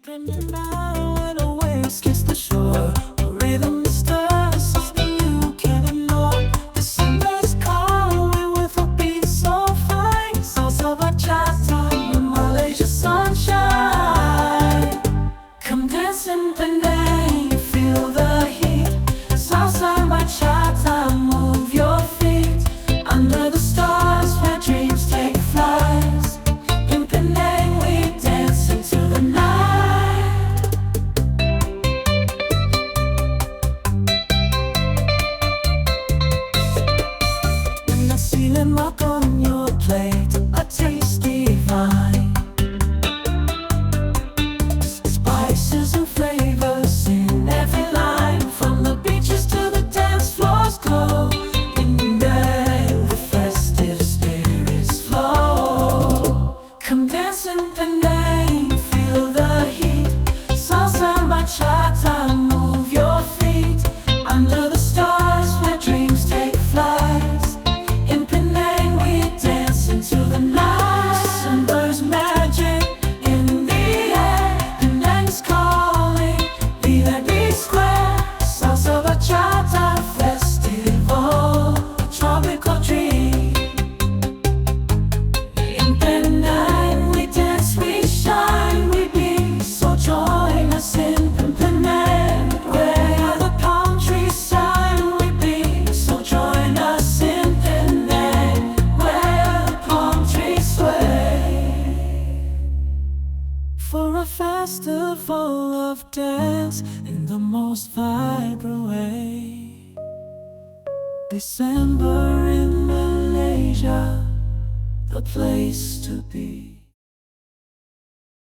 Independent now when a waves kiss the shore. A rhythm stirs, something you can't ignore. December's calling with a beat so fine. Salsa bachata in Malaysia sunshine. Come dance in Penang, feel the heat. Salsa bachata, move your feet. Under the stars where dreams take flight. In Penang we dance into the night. When the ceiling mark on your plate, a taste divine. Spices and flavors in every line. From the beaches to the dance floors glow. In Penang the festive spirits flow. Come dance in Penang, feel the heat. Salsa bachata, move your feet. Under the stars where dreams take flight. In Penang we dance into the night. December's magic in the air. Penang's calling, be there, be square. Salsa bachata festival, a tropical dream. In Penang we dance, we shine, we beam. So join us in Penang, where the palm trees shine, we beam. So join us in Penang, where the palm trees sway. For a festival of dance in the most vibrant way. December in Malaysia, the place to be.